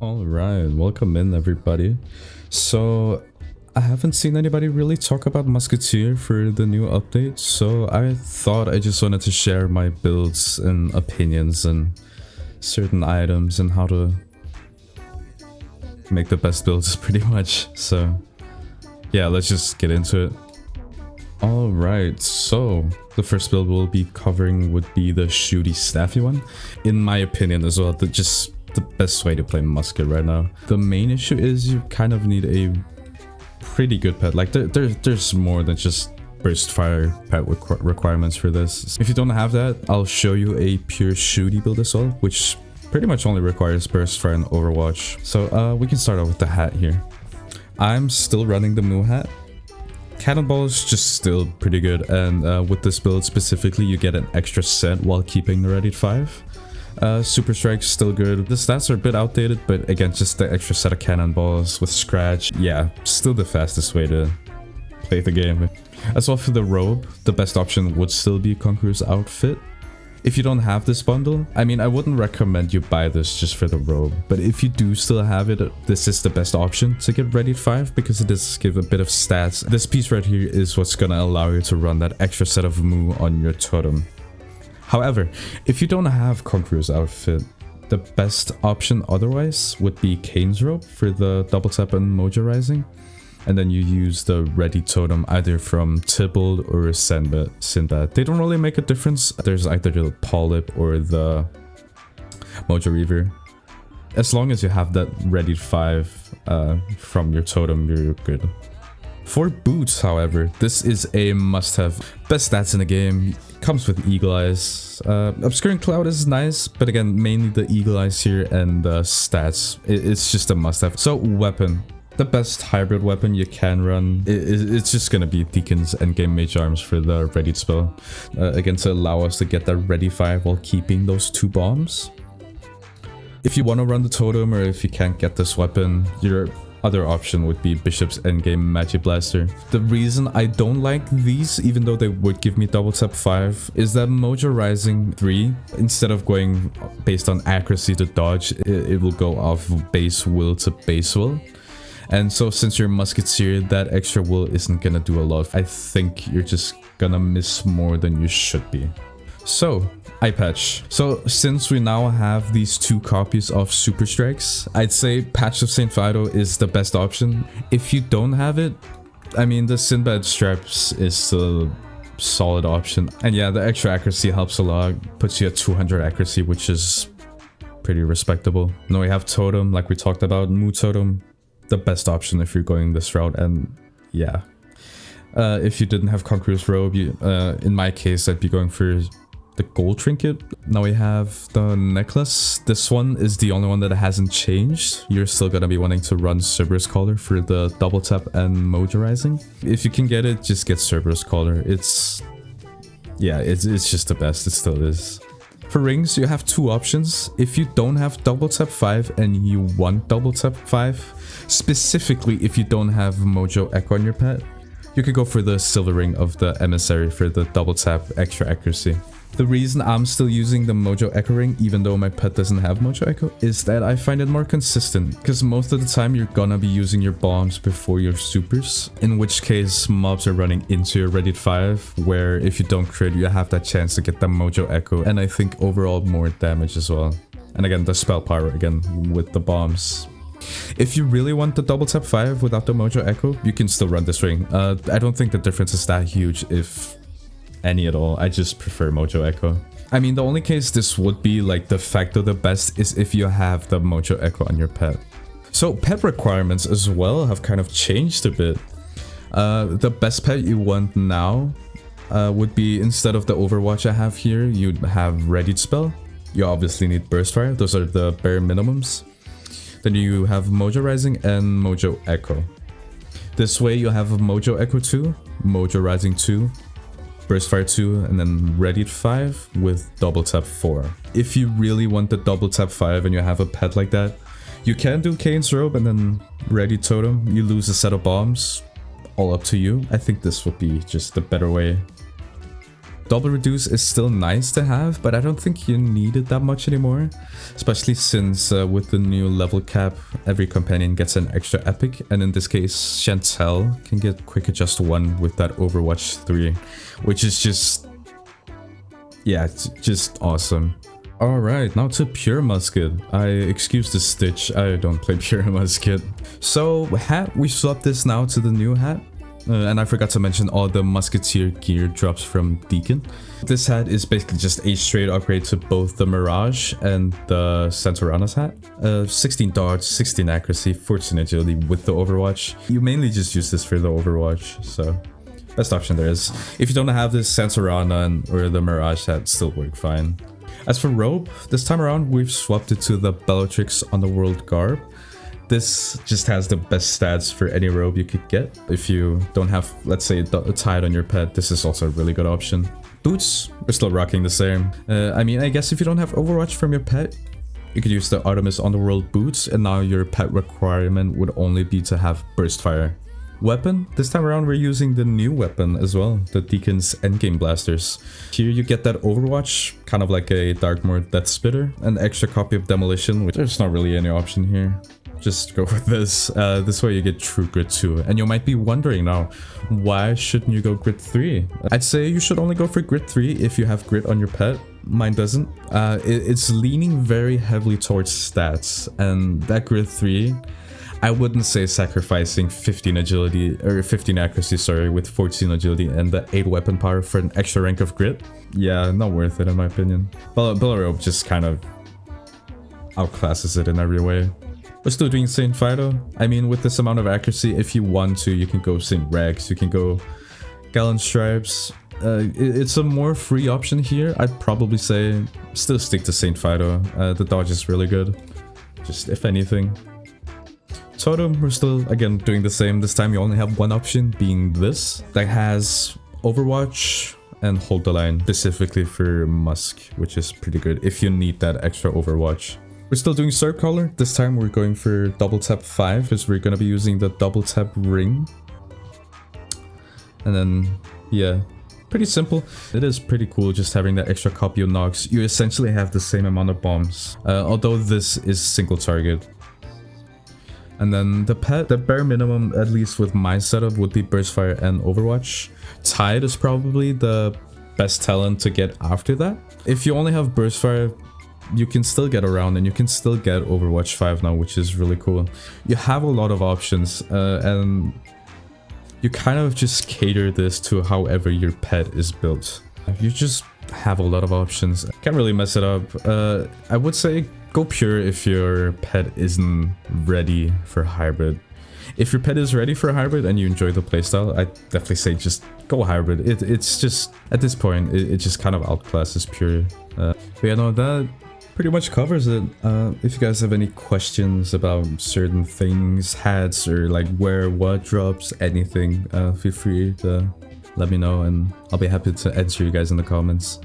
All right, welcome in everybody. So I haven't seen anybody really talk about Musketeer for the new update, so I thought I just wanted to share my builds and opinions and certain items and how to make the best builds pretty much. So yeah, let's just get into it. Alright, so the first build we'll be covering would be the shooty staffy one. In my opinion as well, just the best way to play musket right now. The main issue is you kind of need a pretty good pet. Like there's more than just burst fire pet requirements for this. If you don't have that, I'll show you a pure shooty build as well, which pretty much only requires burst fire and overwatch. So we can start off with the hat here. I'm still running the Moo hat. Cannonball is just still pretty good, and with this build specifically, you get an extra set while keeping the Ready 5. Super Strike's still good. The stats are a bit outdated, but again, just the extra set of cannonballs with scratch. Yeah, still the fastest way to play the game. As well for the robe, the best option would still be Conqueror's outfit. If you don't have this bundle, I mean, I wouldn't recommend you buy this just for the robe, but if you do still have it, this is the best option to get Ready 5 because it does give a bit of stats. This piece right here is what's gonna allow you to run that extra set of Moo on your totem. However, if you don't have Conqueror's outfit, the best option otherwise would be Kane's robe for the double tap and Mojo Rising. And then you use the ready totem either from Tybalt or Sinbad. They don't really make a difference. There's either the Polyp or the Mojo Reaver. As long as you have that ready 5 from your totem, you're good. For boots, however, this is a must-have. Best stats in the game. Comes with Eagle Eyes. Obscuring Cloud is nice, but again, mainly the Eagle Eyes here and the stats. It's just a must-have. So, weapon. The best hybrid weapon you can run, it's just gonna be Deacon's endgame Mage Arms for the ready spell. Again, to allow us to get that ready 5 while keeping those 2 bombs. If you want to run the totem or if you can't get this weapon, your other option would be Bishop's endgame Magic Blaster. The reason I don't like these, even though they would give me double tap 5, is that Mojo Rising 3, instead of going based on accuracy to dodge, it will go off base will to base will. And so since you're Musketeer, that extra will isn't gonna do a lot. I think you're just gonna miss more than you should be. So, eye patch. So since we now have these 2 copies of Super Strikes, I'd say Patch of St. Fido is the best option. If you don't have it, I mean, the Sinbad straps is still a solid option. And yeah, the extra accuracy helps a lot. Puts you at 200 accuracy, which is pretty respectable. Now we have Totem, like we talked about, Moo Totem. The best option if you're going this route, and yeah, if you didn't have Conqueror's robe, in my case I'd be going for the gold trinket. Now we have the necklace. This one is the only one that hasn't changed. You're still gonna be wanting to run Cerberus Collar for the double tap and Mojo Rising. If you can get it, just get Cerberus Collar. It's just the best. It still is. For rings, you have 2 options. If you don't have double tap 5 and you want double tap 5, specifically if you don't have Mojo Echo on your pet, you could go for the silver ring of the emissary for the double tap extra accuracy. The reason I'm still using the Mojo Echo ring, even though my pet doesn't have Mojo Echo, is that I find it more consistent. Because most of the time you're gonna be using your bombs before your supers, in which case mobs are running into your ready 5, where if you don't crit, you have that chance to get the Mojo Echo, and I think overall more damage as well. And again, the spell power again with the bombs. If you really want the double tap 5 without the Mojo Echo, you can still run this ring. I don't think the difference is that huge, if any at all. I just prefer Mojo Echo. I mean, the only case this would be like de facto the best is if you have the Mojo Echo on your pet. So pet requirements as well have kind of changed a bit. The best pet you want now would be, instead of the Overwatch I have here, you'd have Ready Spell. You obviously need Burst Fire. Those are the bare minimums. Then you have Mojo Rising and Mojo Echo. This way you have Mojo Echo 2, Mojo Rising 2, Burst Fire 2, and then Ready 5 with double tap 4. If you really want the double tap 5 and you have a pet like that, you can do Kane's robe and then Ready Totem. You lose a set of bombs. All up to you. I think this would be just the better way. Double reduce is still nice to have, but I don't think you need it that much anymore. Especially since with the new level cap, every companion gets an extra epic, and in this case, Chantel can get quick adjust 1 with that Overwatch 3, which is just... yeah, it's just awesome. Alright, now to Pure Musket. Excuse the stitch, I don't play Pure Musket. So, hat, we swapped this now to the new hat. And I forgot to mention all the Musketeer gear drops from Deacon. This hat is basically just a straight upgrade to both the Mirage and the Santorana's hat. 16 dodge, 16 accuracy, 14 agility with the Overwatch. You mainly just use this for the Overwatch, so best option there is. If you don't have this, Santorana or the Mirage hat still work fine. As for robe, this time around we've swapped it to the Bellatrix Underworld garb. This just has the best stats for any robe you could get. If you don't have, let's say, a tide on your pet, this is also a really good option. Boots, we're still rocking the same. I mean, I guess if you don't have Overwatch from your pet, you could use the Artemis Underworld boots, and now your pet requirement would only be to have Burst Fire. Weapon, this time around we're using the new weapon as well, the Deacon's Endgame Blasters. Here you get that Overwatch, kind of like a Darkmoor Death Spitter, an extra copy of Demolition, which there's not really any option here. Just go with this. This way you get true grit 2. And you might be wondering now, why shouldn't you go grit 3? I'd say you should only go for grit 3 if you have grit on your pet. Mine doesn't. It's leaning very heavily towards stats, and that grit 3, I wouldn't say sacrificing 15 agility or 15 accuracy, sorry, with 14 agility and the 8 weapon power for an extra rank of grit. Yeah, not worth it in my opinion. Bellarobe just kind of outclasses it in every way. We're still doing Saint Fido. I mean, with this amount of accuracy, if you want to, you can go Saint Rex, you can go Gallant Stripes. It's a more free option here. I'd probably say still stick to Saint Fido. The dodge is really good, just if anything. Totem, we're still, again, doing the same. This time you only have one option, being this. That has Overwatch and Hold the Line, specifically for Musk, which is pretty good if you need that extra Overwatch. We're still doing Serp Collar. This time we're going for double tap 5, because we're going to be using the double tap ring. And then, yeah, pretty simple. It is pretty cool just having that extra copy of Nox. You essentially have the same amount of bombs, although this is single target. And then the pet, the bare minimum, at least with my setup, would be Burst Fire and Overwatch. Tide is probably the best talent to get after that. If you only have Burst Fire, you can still get around and you can still get Overwatch 5 now, which is really cool. You have a lot of options, and you kind of just cater this to however your pet is built. You just have a lot of options. Can't really mess it up. I would say go pure if your pet isn't ready for hybrid. If your pet is ready for hybrid and you enjoy the playstyle, I'd definitely say just go hybrid. It's just, at this point, it just kind of outclasses pure. But yeah, no, that pretty much covers it. If you guys have any questions about certain things, hats, or like where what drops, anything, feel free to let me know and I'll be happy to answer you guys in the comments.